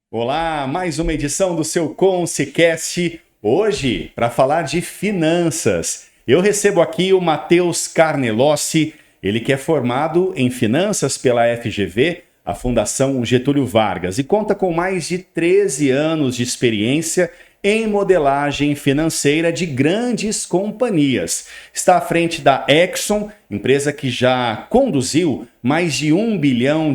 Olá, mais uma edição do seu Consecast. Hoje, para falar de finanças. Eu recebo aqui o Matheus Carnelossi, ele que é formado em finanças pela FGV, a Fundação Getúlio Vargas, e conta com mais de 13 anos de experiência em modelagem financeira de grandes companhias. Está à frente da Exxon, empresa que já conduziu mais de R$ 1 bilhão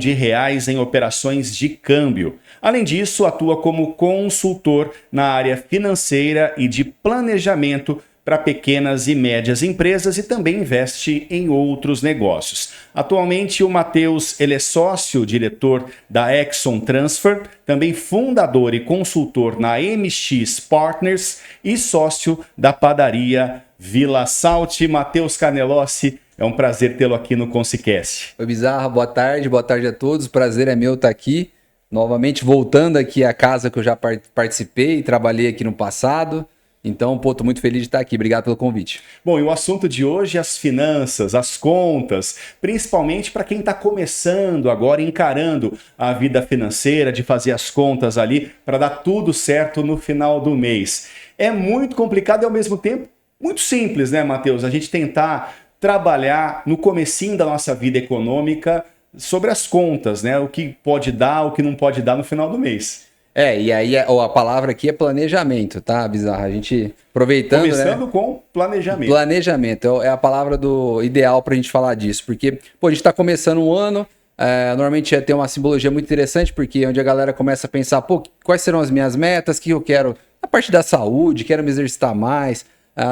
em operações de câmbio. Além disso, atua como consultor na área financeira e de planejamento para pequenas e médias empresas e também investe em outros negócios. Atualmente, o Matheus ele é sócio-diretor da Exxon Transfer, também fundador e consultor na MX Partners e sócio da padaria Vila Salt. Matheus Carnelossi, é um prazer tê-lo aqui no Consecast. Oi, Bizarra, boa tarde a todos, prazer é meu estar aqui, novamente voltando aqui à casa que eu já participei e trabalhei aqui no passado. Então, pô, tô muito feliz de estar aqui. Obrigado pelo convite. Bom, e o assunto de hoje é as finanças, as contas, principalmente para quem está começando agora, encarando a vida financeira, de fazer as contas ali para dar tudo certo no final do mês. É muito complicado e ao mesmo tempo muito simples, né, Matheus? A gente tentar trabalhar no comecinho da nossa vida econômica sobre as contas, né? O que pode dar, o que não pode dar no final do mês. E aí a palavra aqui é planejamento, tá, Bizarra? A gente aproveitando, começando, né, com planejamento. Planejamento é a palavra do ideal pra gente falar disso, porque, pô, a gente tá começando um ano, normalmente tem uma simbologia muito interessante, porque onde a galera começa a pensar, pô, quais serão as minhas metas, o que eu quero? A parte da saúde, quero me exercitar mais,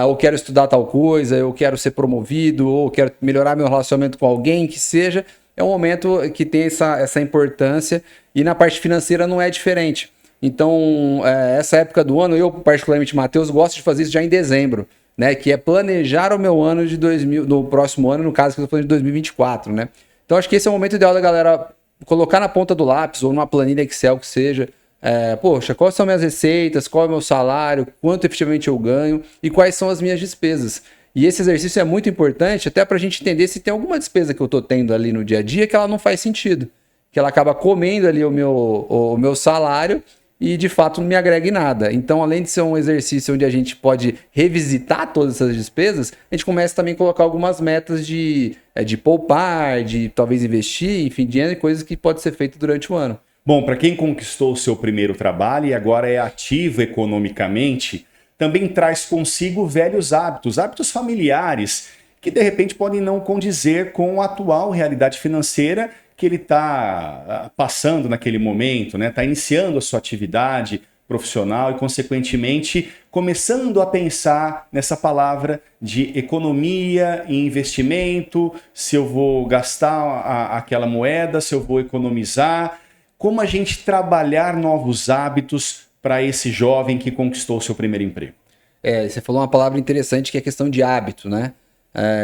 ou quero estudar tal coisa, eu quero ser promovido, ou quero melhorar meu relacionamento com alguém, que seja. É um momento que tem essa importância e na parte financeira não é diferente. Então, essa época do ano, eu particularmente, Matheus, gosto de fazer isso já em dezembro, né? Que é planejar o meu ano de do próximo ano, no caso que eu estou falando de 2024, né? Então, acho que esse é o momento ideal da galera colocar na ponta do lápis ou numa planilha Excel que seja, poxa, quais são minhas receitas, qual é o meu salário, quanto efetivamente eu ganho e quais são as minhas despesas. E esse exercício é muito importante até para a gente entender se tem alguma despesa que eu estou tendo ali no dia a dia que ela não faz sentido. Que ela acaba comendo ali o meu salário e de fato não me agrega em nada. Então, além de ser um exercício onde a gente pode revisitar todas essas despesas, a gente começa também a colocar algumas metas de poupar, de talvez investir, enfim, de coisas que pode ser feito durante o ano. Bom, para quem conquistou o seu primeiro trabalho e agora é ativo economicamente, também traz consigo velhos hábitos familiares, que de repente podem não condizer com a atual realidade financeira que ele está passando naquele momento, né? Está iniciando a sua atividade profissional e, consequentemente, começando a pensar nessa palavra de economia e investimento, se eu vou gastar aquela moeda, se eu vou economizar, como a gente trabalhar novos hábitos para esse jovem que conquistou o seu primeiro emprego. Você falou uma palavra interessante que é a questão de hábito, né?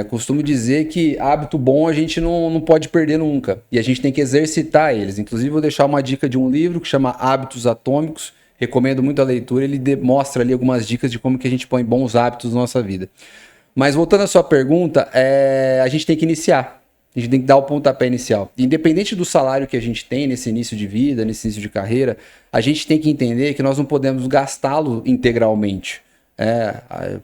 Costumo dizer que hábito bom a gente não pode perder nunca. E a gente tem que exercitar eles. Inclusive, vou deixar uma dica de um livro que chama Hábitos Atômicos. Recomendo muito a leitura. Ele mostra ali algumas dicas de como que a gente põe bons hábitos na nossa vida. Mas voltando à sua pergunta, a gente tem que iniciar. A gente tem que dar o pontapé inicial. Independente do salário que a gente tem nesse início de vida, nesse início de carreira, a gente tem que entender que nós não podemos gastá-lo integralmente.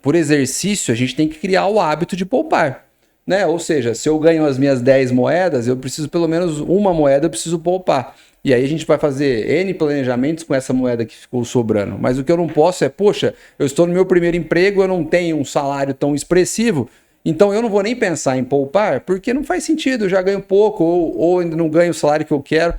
Por exercício, a gente tem que criar o hábito de poupar. Né? Ou seja, se eu ganho as minhas 10 moedas, eu preciso pelo menos uma moeda, eu preciso poupar. E aí a gente vai fazer N planejamentos com essa moeda que ficou sobrando. Mas o que eu não posso poxa, eu estou no meu primeiro emprego, eu não tenho um salário tão expressivo, então eu não vou nem pensar em poupar, porque não faz sentido, eu já ganho pouco ou ainda não ganho o salário que eu quero.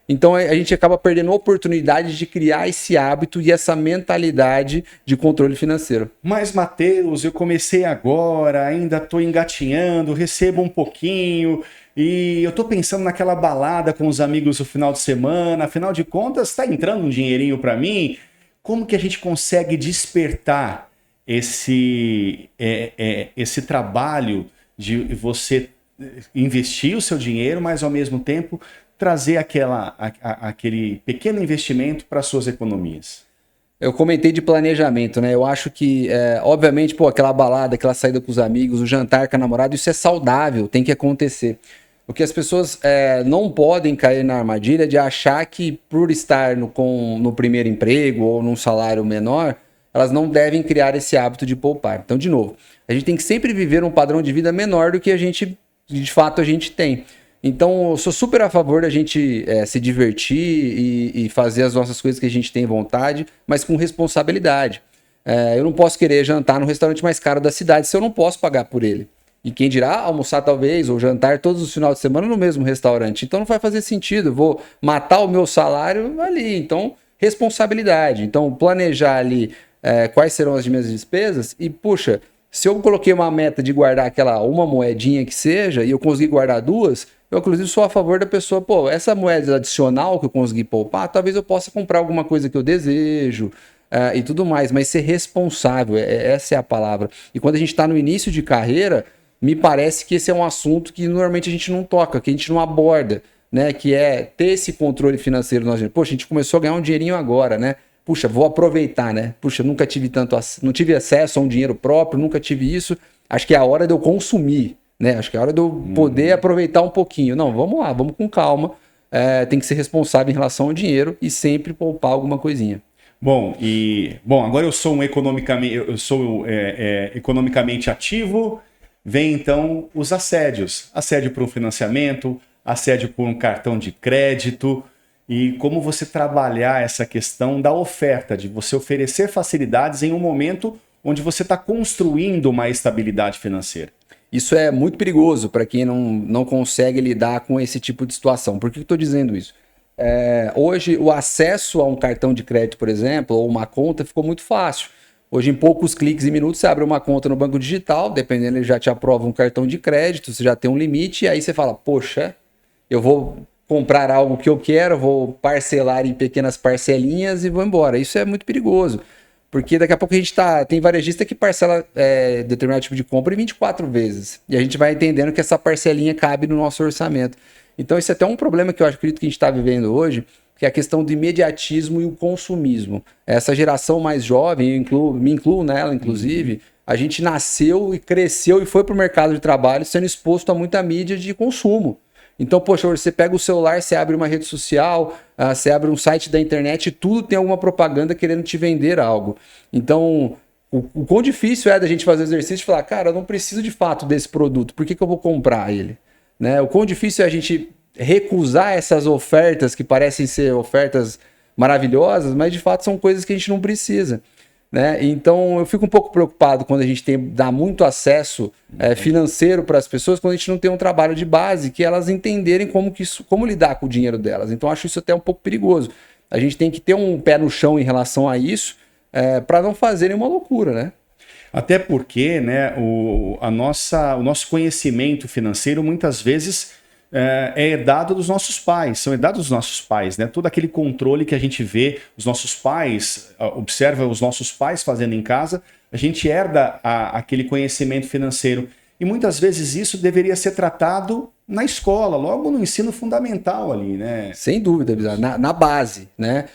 Então a gente acaba perdendo a oportunidade de criar esse hábito e essa mentalidade de controle financeiro. Mas, Matheus, eu comecei agora, ainda estou engatinhando, recebo um pouquinho e eu estou pensando naquela balada com os amigos no final de semana, afinal de contas está entrando um dinheirinho para mim. Como que a gente consegue despertar esse trabalho de você investir o seu dinheiro, mas ao mesmo tempo trazer aquele pequeno investimento para suas economias? Eu comentei de planejamento, né? Eu acho que, obviamente, aquela balada, aquela saída com os amigos, o jantar com a namorada, isso é saudável, tem que acontecer. O que as pessoas não podem cair na armadilha de achar que por estar no primeiro emprego ou num salário menor, elas não devem criar esse hábito de poupar. Então, de novo, a gente tem que sempre viver um padrão de vida menor do que de fato a gente tem. Então, eu sou super a favor da gente se divertir e fazer as nossas coisas que a gente tem vontade, mas com responsabilidade. Eu não posso querer jantar no restaurante mais caro da cidade se eu não posso pagar por ele. E quem dirá almoçar talvez, ou jantar todos os finais de semana no mesmo restaurante. Então não vai fazer sentido, eu vou matar o meu salário ali. Então, responsabilidade. Então, planejar ali quais serão as minhas despesas e, puxa, se eu coloquei uma meta de guardar uma moedinha que seja e eu consegui guardar 2, eu inclusive sou a favor da pessoa, essa moeda adicional que eu consegui poupar, talvez eu possa comprar alguma coisa que eu desejo e tudo mais, mas ser responsável, essa é a palavra. E quando a gente está no início de carreira, me parece que esse é um assunto que normalmente a gente não toca, que a gente não aborda, né? Que é ter esse controle financeiro. Poxa, a gente começou a ganhar um dinheirinho agora, né? Puxa, vou aproveitar, né? Puxa, nunca tive não tive acesso a um dinheiro próprio, nunca tive isso. Acho que é a hora de eu consumir, né? Acho que é a hora de eu poder aproveitar um pouquinho. Não, vamos lá, vamos com calma. Tem que ser responsável em relação ao dinheiro e sempre poupar alguma coisinha. Bom, agora eu sou economicamente ativo. Vem então os assédios. Assédio por um financiamento, assédio por um cartão de crédito. E como você trabalhar essa questão da oferta, de você oferecer facilidades em um momento onde você está construindo uma estabilidade financeira. Isso é muito perigoso para quem não consegue lidar com esse tipo de situação. Por que eu estou dizendo isso? Hoje, o acesso a um cartão de crédito, por exemplo, ou uma conta, ficou muito fácil. Hoje, em poucos cliques e minutos, você abre uma conta no banco digital, dependendo, ele já te aprova um cartão de crédito, você já tem um limite, e aí você fala, poxa, eu vou comprar algo que eu quero, vou parcelar em pequenas parcelinhas e vou embora. Isso é muito perigoso, porque daqui a pouco a gente tem varejista que parcela determinado tipo de compra em 24 vezes, e a gente vai entendendo que essa parcelinha cabe no nosso orçamento. Então, isso é até um problema que eu acredito que a gente está vivendo hoje, que é a questão do imediatismo e o consumismo. Essa geração mais jovem, me incluo nela, inclusive, a gente nasceu e cresceu e foi para o mercado de trabalho sendo exposto a muita mídia de consumo. Então, poxa, você pega o celular, você abre uma rede social, você abre um site da internet e tudo tem alguma propaganda querendo te vender algo. Então, o quão difícil é da gente fazer o exercício e falar, cara, eu não preciso de fato desse produto, por que eu vou comprar ele? Né? O quão difícil é a gente recusar essas ofertas que parecem ser ofertas maravilhosas, mas de fato são coisas que a gente não precisa. Né? Então eu fico um pouco preocupado quando a gente dá muito acesso financeiro para as pessoas, quando a gente não tem um trabalho de base que elas entenderem como lidar com o dinheiro delas. Então acho isso até um pouco perigoso. A gente tem que ter um pé no chão em relação a isso para não fazerem uma loucura, né? Até porque, né, o nosso conhecimento financeiro muitas vezes é herdado dos nossos pais, são herdados dos nossos pais, né? Todo aquele controle que a gente vê, os nossos pais, observa os nossos pais fazendo em casa, a gente herda aquele conhecimento financeiro. E muitas vezes isso deveria ser tratado na escola, logo no ensino fundamental ali, né? Sem dúvida, na base, né?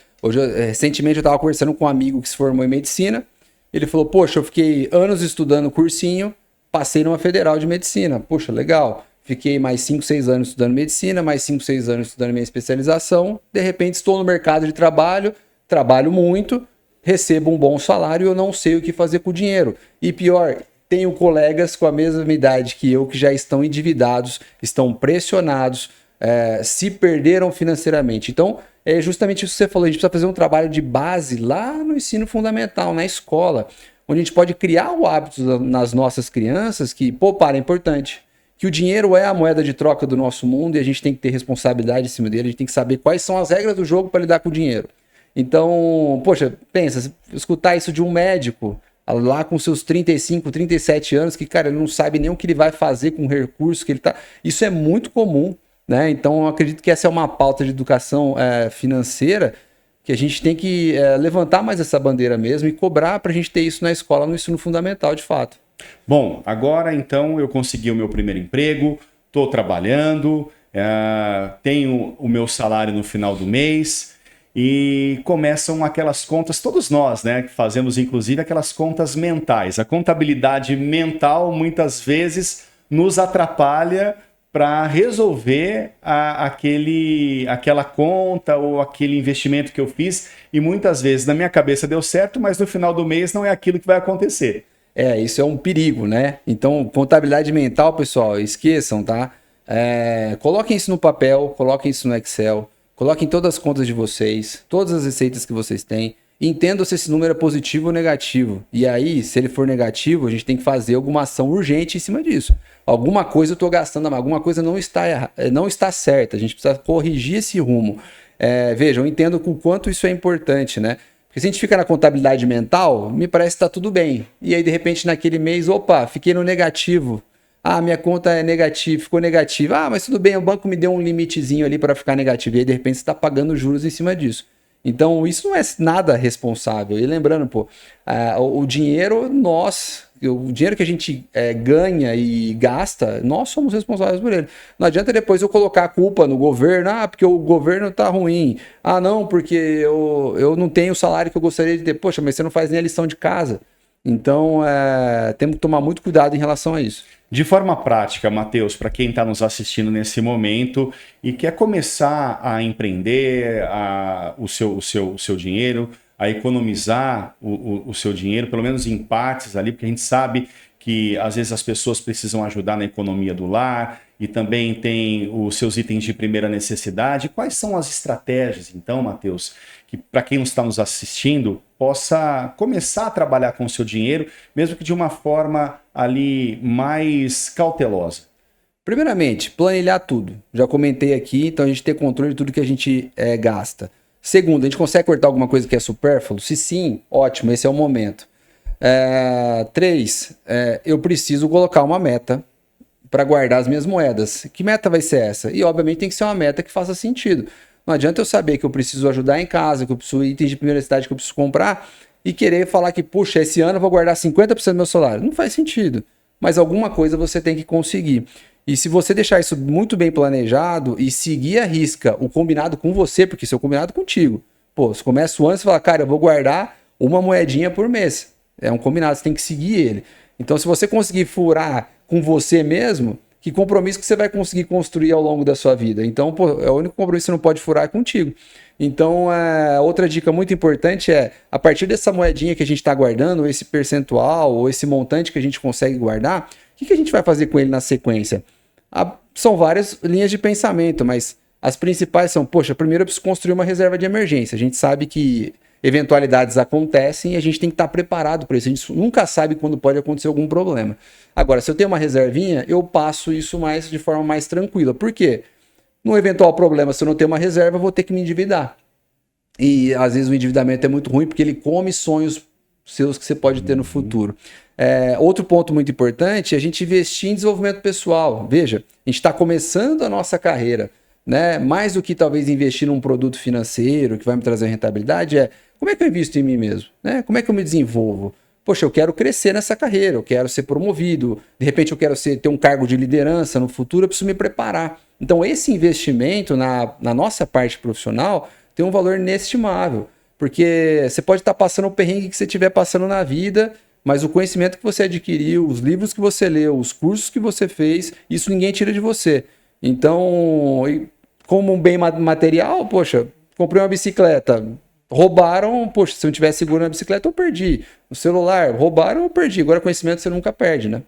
Recentemente eu estava conversando com um amigo que se formou em medicina. Ele falou, poxa, eu fiquei anos estudando cursinho, passei numa federal de medicina. Poxa, legal. Fiquei mais 5, 6 anos estudando medicina, mais 5, 6 anos estudando minha especialização. De repente estou no mercado de trabalho, trabalho muito, recebo um bom salário e eu não sei o que fazer com o dinheiro. E pior, tenho colegas com a mesma idade que eu que já estão endividados, estão pressionados, se perderam financeiramente. Então, é justamente isso que você falou, a gente precisa fazer um trabalho de base lá no ensino fundamental, na escola, onde a gente pode criar o hábito nas nossas crianças que poupar é importante, que o dinheiro é a moeda de troca do nosso mundo e a gente tem que ter responsabilidade em cima dele, a gente tem que saber quais são as regras do jogo para lidar com o dinheiro. Então, poxa, pensa, escutar isso de um médico lá com seus 35, 37 anos, que, cara, ele não sabe nem o que ele vai fazer com o recurso que ele tá. Isso é muito comum, né? Então, eu acredito que essa é uma pauta de educação financeira que a gente tem que levantar mais essa bandeira mesmo e cobrar para a gente ter isso na escola, no ensino fundamental, de fato. Bom, agora então eu consegui o meu primeiro emprego, estou trabalhando, tenho o meu salário no final do mês e começam aquelas contas, todos nós, né, que fazemos inclusive aquelas contas mentais. A contabilidade mental muitas vezes nos atrapalha para resolver aquela conta ou aquele investimento que eu fiz, e muitas vezes na minha cabeça deu certo, mas no final do mês não é aquilo que vai acontecer. Isso é um perigo, né? Então, contabilidade mental, pessoal, esqueçam, tá? Coloquem isso no papel, coloquem isso no Excel, coloquem todas as contas de vocês, todas as receitas que vocês têm, entendam se esse número é positivo ou negativo. E aí, se ele for negativo, a gente tem que fazer alguma ação urgente em cima disso. Alguma coisa eu estou gastando, alguma coisa não está certa. A gente precisa corrigir esse rumo. Vejam, eu entendo o quanto isso é importante, né? Porque se a gente fica na contabilidade mental, me parece que está tudo bem. E aí, de repente, naquele mês, opa, fiquei no negativo. Minha conta é negativa, ficou negativa. Mas tudo bem, o banco me deu um limitezinho ali para ficar negativo. E aí, de repente, você está pagando juros em cima disso. Então, isso não é nada responsável. E lembrando, o dinheiro, o dinheiro que a gente ganha e gasta, nós somos responsáveis por ele. Não adianta depois eu colocar a culpa no governo, porque o governo tá ruim. Não, porque eu não tenho o salário que eu gostaria de ter. Poxa, mas você não faz nem a lição de casa. Então, temos que tomar muito cuidado em relação a isso. De forma prática, Matheus, para quem está nos assistindo nesse momento e quer começar a empreender o seu dinheiro, a economizar o seu dinheiro, pelo menos em partes ali, porque a gente sabe que às vezes as pessoas precisam ajudar na economia do lar e também tem os seus itens de primeira necessidade. Quais são as estratégias, então, Matheus, que para quem está nos assistindo possa começar a trabalhar com o seu dinheiro, mesmo que de uma forma ali mais cautelosa? Primeiramente, planilhar tudo. Já comentei aqui, então a gente ter controle de tudo que a gente gasta. Segundo, a gente consegue cortar alguma coisa que é supérfluo? Se sim, ótimo, esse é o momento. 3, eu preciso colocar uma meta para guardar as minhas moedas. Que meta vai ser essa? E obviamente tem que ser uma meta que faça sentido. Não adianta eu saber que eu preciso ajudar em casa, que eu preciso itens de primeira necessidade que eu preciso comprar e querer falar que, puxa, esse ano eu vou guardar 50% do meu salário. Não faz sentido. Mas alguma coisa você tem que conseguir. E se você deixar isso muito bem planejado e seguir à risca o combinado com você, porque isso é o combinado contigo. Você começa o ano e fala, cara, eu vou guardar uma moedinha por mês. É um combinado, você tem que seguir ele. Então, se você conseguir furar com você mesmo, que compromisso que você vai conseguir construir ao longo da sua vida? Então, o único compromisso que você não pode furar é contigo. Então, outra dica muito importante a partir dessa moedinha que a gente está guardando, esse percentual ou esse montante que a gente consegue guardar, o que a gente vai fazer com ele na sequência? São várias linhas de pensamento, mas as principais são, primeiro eu preciso construir uma reserva de emergência. A gente sabe que eventualidades acontecem e a gente tem que estar preparado para isso. A gente nunca sabe quando pode acontecer algum problema. Agora, se eu tenho uma reservinha, eu passo isso de forma mais tranquila. Por quê? No eventual problema, se eu não tenho uma reserva, eu vou ter que me endividar. E às vezes o endividamento é muito ruim porque ele come sonhos seus que você pode ter no futuro. Outro ponto muito importante é a gente investir em desenvolvimento pessoal. Veja, a gente está começando a nossa carreira, né? Mais do que talvez investir num produto financeiro que vai me trazer rentabilidade, como é que eu invisto em mim mesmo? Né? Como é que eu me desenvolvo? Poxa, eu quero crescer nessa carreira, eu quero ser promovido, de repente eu quero ter um cargo de liderança no futuro, eu preciso me preparar. Então esse investimento na nossa parte profissional tem um valor inestimável, porque você pode estar passando o perrengue que você estiver passando na vida, mas o conhecimento que você adquiriu, os livros que você leu, os cursos que você fez, isso ninguém tira de você. Então, como um bem material, poxa, comprei uma bicicleta, roubaram, poxa, se eu não tivesse seguro na bicicleta, eu perdi. O celular, roubaram, eu perdi. Agora, conhecimento você nunca perde, né?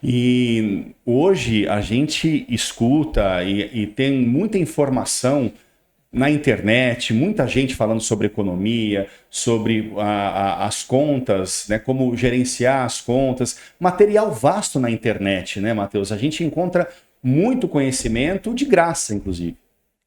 E hoje a gente escuta e tem muita informação na internet, muita gente falando sobre economia, sobre as contas, né, como gerenciar as contas. Material vasto na internet, né, Matheus? A gente encontra muito conhecimento de graça, inclusive.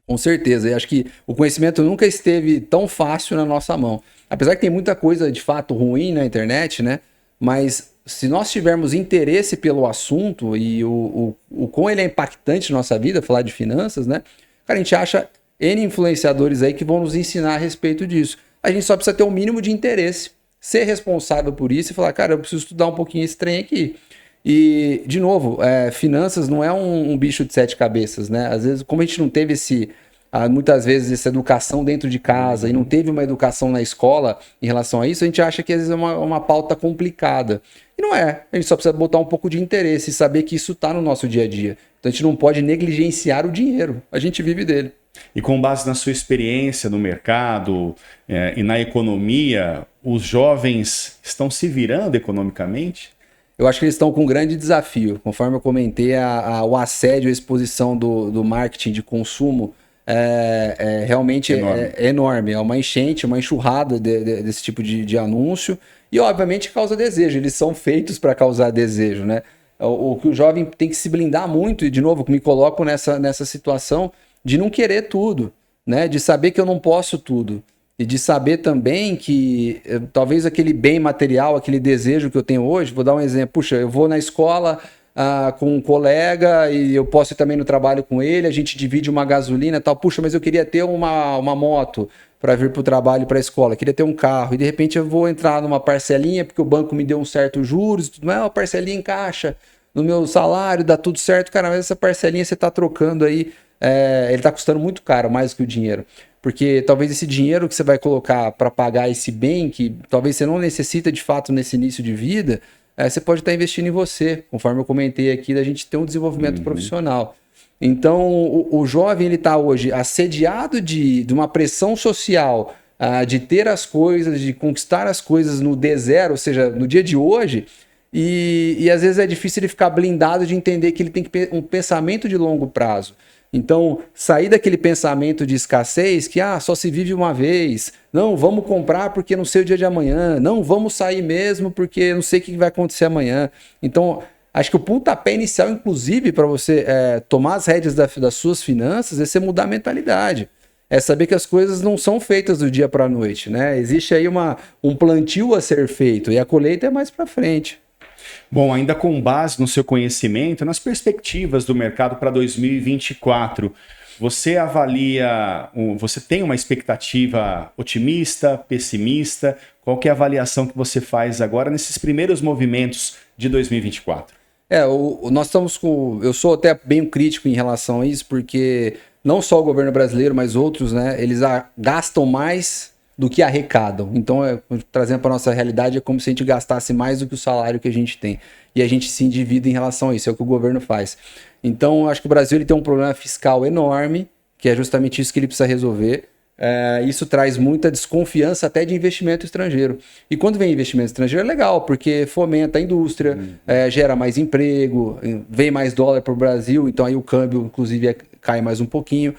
Com certeza, e acho que o conhecimento nunca esteve tão fácil na nossa mão. Apesar que tem muita coisa de fato ruim na internet, né? Mas se nós tivermos interesse pelo assunto e o quão ele é impactante na nossa vida, falar de finanças, né? Cara, a gente acha N influenciadores aí que vão nos ensinar a respeito disso. A gente só precisa ter um mínimo de interesse, ser responsável por isso e falar, cara, eu preciso estudar um pouquinho esse trem aqui. E, de novo, finanças não é um bicho de 7 cabeças, né? Às vezes, como a gente não teve muitas vezes essa educação dentro de casa e não teve uma educação na escola em relação a isso, a gente acha que às vezes é uma pauta complicada. E não é. A gente só precisa botar um pouco de interesse e saber que isso está no nosso dia a dia. Então a gente não pode negligenciar o dinheiro. A gente vive dele. E com base na sua experiência no mercado e na economia, os jovens estão se virando economicamente? Eu acho que eles estão com um grande desafio. Conforme eu comentei, o assédio, a exposição do marketing de consumo realmente enorme. É uma enchente, uma enxurrada desse tipo de anúncio. E, obviamente, causa desejo. Eles são feitos para causar desejo, né? O que o jovem tem que se blindar muito, e, de novo, me coloco nessa situação de não querer tudo, né? De saber que eu não posso tudo. E de saber também que talvez aquele bem material, aquele desejo que eu tenho hoje, vou dar um exemplo. Puxa, eu vou na escola com um colega e eu posso ir também no trabalho com ele, a gente divide uma gasolina e tal. Puxa, mas eu queria ter uma moto para vir para o trabalho e para a escola, queria ter um carro. E de repente eu vou entrar numa parcelinha porque o banco me deu um certo juros, tudo mais, uma parcelinha encaixa no meu salário, dá tudo certo. Cara, mas essa parcelinha você está trocando aí, ele está custando muito caro, mais do que o dinheiro. Porque talvez esse dinheiro que você vai colocar para pagar esse bem, que talvez você não necessita de fato nesse início de vida, você pode estar investindo em você, conforme eu comentei aqui, da gente ter um desenvolvimento profissional. Então, o jovem ele está hoje assediado de uma pressão social, de ter as coisas, de conquistar as coisas no D0, ou seja, no dia de hoje, e às vezes é difícil ele ficar blindado de entender que ele tem que ter um pensamento de longo prazo. Então, sair daquele pensamento de escassez, que só se vive uma vez, não, vamos comprar porque não sei o dia de amanhã, não, vamos sair mesmo porque não sei o que vai acontecer amanhã. Então, acho que o pontapé inicial, inclusive, para você tomar as rédeas das suas finanças, é você mudar a mentalidade. É saber que as coisas não são feitas do dia para a noite, né? Existe aí um plantio a ser feito e a colheita é mais para frente. Bom, ainda com base no seu conhecimento, nas perspectivas do mercado para 2024, você avalia, você tem uma expectativa otimista, pessimista? Qual que é a avaliação que você faz agora nesses primeiros movimentos de 2024? Nós estamos eu sou até bem crítico em relação a isso, porque não só o governo brasileiro, mas outros, né, eles gastam mais do que arrecadam. Então, trazendo para a nossa realidade, é como se a gente gastasse mais do que o salário que a gente tem. E a gente se endivida em relação a isso, é o que o governo faz. Então, acho que o Brasil ele tem um problema fiscal enorme, que é justamente isso que ele precisa resolver. Isso traz muita desconfiança até de investimento estrangeiro. E quando vem investimento estrangeiro é legal, porque fomenta a indústria, gera mais emprego, vem mais dólar para o Brasil, então aí o câmbio, inclusive, cai mais um pouquinho.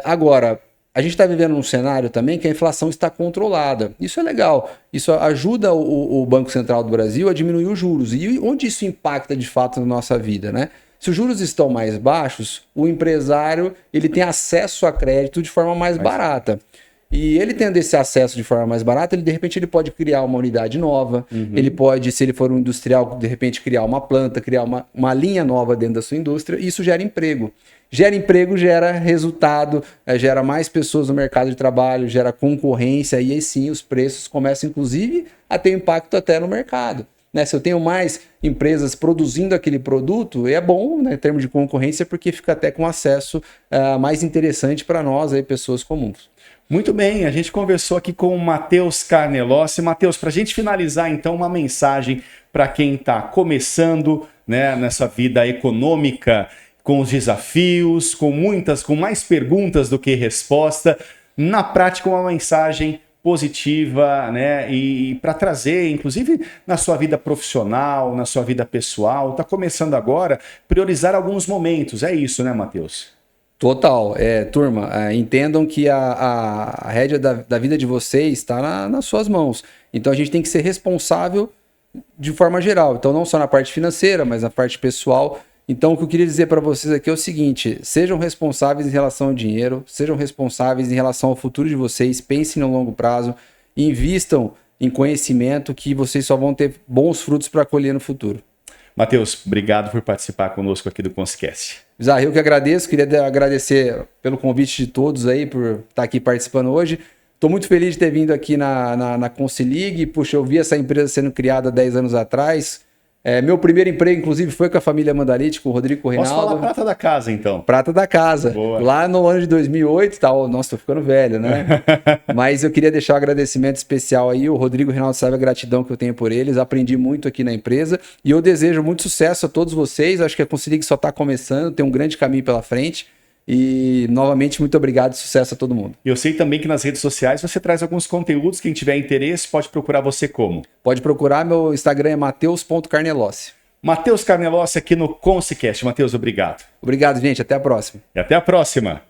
Agora, a gente está vivendo num cenário também que a inflação está controlada. Isso é legal. Isso ajuda o Banco Central do Brasil a diminuir os juros. E onde isso impacta de fato na nossa vida, né? Se os juros estão mais baixos, o empresário ele tem acesso a crédito de forma mais barata. E ele tendo esse acesso de forma mais barata, de repente ele pode criar uma unidade nova, ele pode, se ele for um industrial, de repente criar uma planta, criar uma linha nova dentro da sua indústria, e isso gera emprego. Gera emprego, gera resultado, gera mais pessoas no mercado de trabalho, gera concorrência, e aí sim os preços começam, inclusive, a ter impacto até no mercado. Né? Se eu tenho mais empresas produzindo aquele produto, é bom, né, em termos de concorrência, porque fica até com acesso mais interessante para nós, aí, pessoas comuns. Muito bem, a gente conversou aqui com o Matheus Carnelossi. Matheus, para a gente finalizar, então, uma mensagem para quem está começando, né, nessa vida econômica, com os desafios, com mais perguntas do que resposta. Na prática, uma mensagem positiva, né? E para trazer, inclusive, na sua vida profissional, na sua vida pessoal, está começando agora, priorizar alguns momentos. É isso, né, Matheus? Total. Turma, entendam que a rédea da vida de vocês está nas suas mãos. Então a gente tem que ser responsável de forma geral. Então não só na parte financeira, mas na parte pessoal. Então, o que eu queria dizer para vocês aqui é o seguinte: sejam responsáveis em relação ao dinheiro, sejam responsáveis em relação ao futuro de vocês, pensem no longo prazo, invistam em conhecimento que vocês só vão ter bons frutos para colher no futuro. Matheus, obrigado por participar conosco aqui do Conscast. Zahir, eu que agradeço, queria agradecer pelo convite de todos aí, por estar aqui participando hoje. Estou muito feliz de ter vindo aqui na Consilig. Puxa, eu vi essa empresa sendo criada 10 anos atrás. Meu primeiro emprego, inclusive, foi com a família Mandarite, com o Rodrigo Reinaldo. Posso falar prata da casa, então? Prata da casa. Boa. Lá no ano de 2008, tal. Nossa, tô ficando velho, né? Mas eu queria deixar um agradecimento especial aí. O Rodrigo Reinaldo sabe a gratidão que eu tenho por eles. Aprendi muito aqui na empresa. E eu desejo muito sucesso a todos vocês. Acho que a Consilig só está começando, tem um grande caminho pela frente. E, novamente, muito obrigado e sucesso a todo mundo. Eu sei também que nas redes sociais você traz alguns conteúdos. Quem tiver interesse pode procurar você como? Pode procurar, meu Instagram é mateus.carnelossi. Matheus Carnelossi aqui no Consicast. Matheus, obrigado. Obrigado, gente. Até a próxima. E até a próxima.